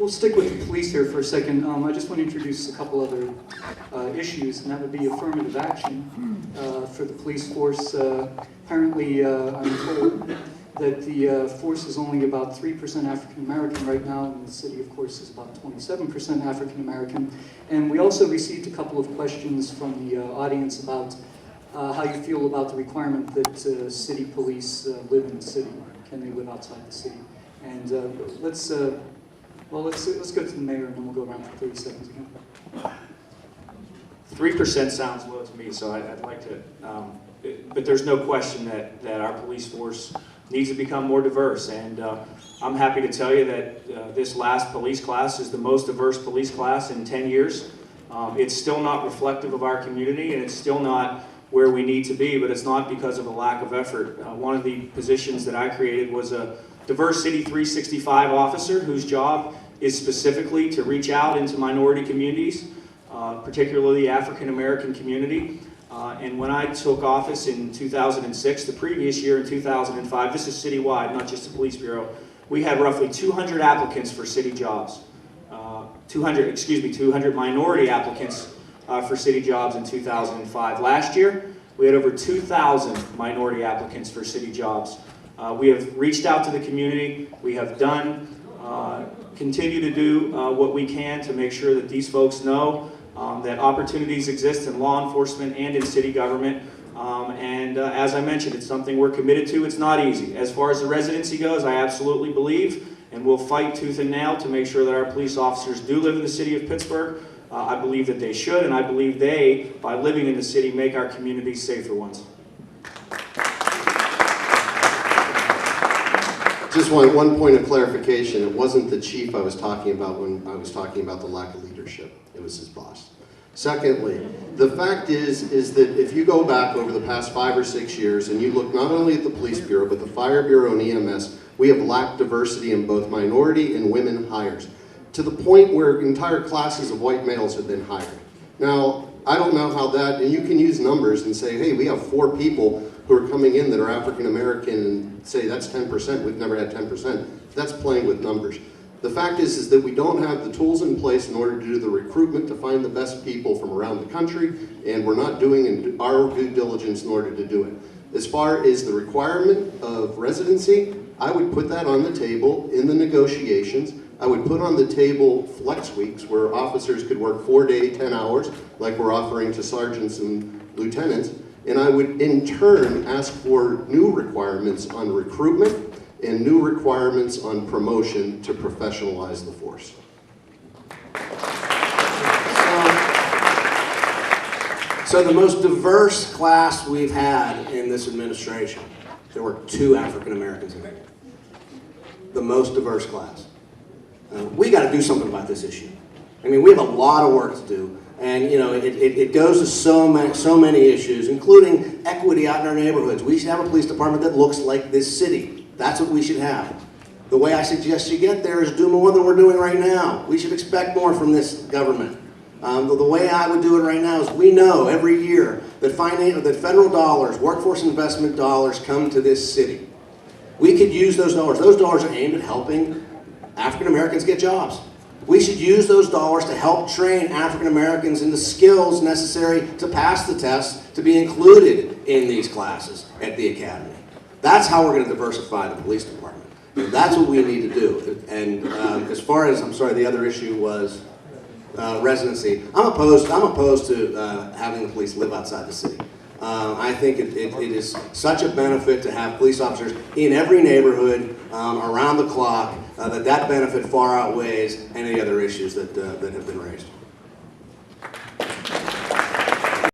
we'll stick with the police here for a second. I just want to introduce a couple other issues, and that would be affirmative action for the police force. Apparently, I'm told that the force is only about 3% African American right now, and the city, of course, is about 27% African American. And we also received a couple of questions from the audience about how you feel about the requirement that city police live in the city. Can they live outside the city? And let's go to the mayor, and then we'll go around for 30 seconds again. 3% sounds low to me, so I'd like to, but there's no question that our police force needs to become more diverse, and I'm happy to tell you that this last police class is the most diverse police class in 10 years. It's still not reflective of our community, and it's still not where we need to be, but it's not because of a lack of effort. One of the positions that I created was a Diversity 365 officer whose job is specifically to reach out into minority communities, particularly the African American community. And when I took office in 2006, the previous year in 2005, this is citywide, not just the police bureau, we had roughly 200 applicants for city jobs. 200 minority applicants for city jobs in 2005. Last year, we had over 2,000 minority applicants for city jobs. We have reached out to the community. We have done, continue to do what we can to make sure that these folks know that opportunities exist in law enforcement and in city government. As I mentioned, it's something we're committed to. It's not easy. As far as the residency goes, I absolutely believe, and we'll fight tooth and nail to make sure that our police officers do live in the city of Pittsburgh. I believe that they should, and I believe they, by living in the city, make our communities safer ones. Just one point of clarification. It wasn't the chief I was talking about when I was talking about the lack of leadership. It was his boss. Secondly, the fact is that if you go back over the past 5 or 6 years and you look not only at the police bureau, but the fire bureau and EMS, we have lacked diversity in both minority and women hires, to the point where entire classes of white males have been hired. Now, I don't know how that, and you can use numbers and say, hey, we have 4 people who are coming in that are African American, and say that's 10%, we've never had 10%. That's playing with numbers. The fact is that we don't have the tools in place in order to do the recruitment to find the best people from around the country, and we're not doing our due diligence in order to do it. As far as the requirement of residency, I would put that on the table in the negotiations. I would put on the table flex weeks where officers could work 4-day, 10 hours, like we're offering to sergeants and lieutenants. And I would, in turn, ask for new requirements on recruitment and new requirements on promotion to professionalize the force. So the most diverse class we've had in this administration, there were 2 African Americans in it. The most diverse class. We got to do something about this issue. I mean, we have a lot of work to do, and you know, it goes to so many issues, including equity out in our neighborhoods. We should have a police department that looks like this city. That's what we should have. The way I suggest you get there is do more than we're doing right now. We should expect more from this government. The way I would do it right now is we know every year that federal dollars, workforce investment dollars, come to this city. We could use those dollars. Those dollars are aimed at helping African Americans get jobs. We should use those dollars to help train African Americans in the skills necessary to pass the test to be included in these classes at the academy. That's how we're going to diversify the police department. That's what we need to do. And as far as, I'm sorry, the other issue was residency. I'm opposed to having the police live outside the city. I think it is such a benefit to have police officers in every neighborhood around the clock that benefit far outweighs any other issues that have been raised.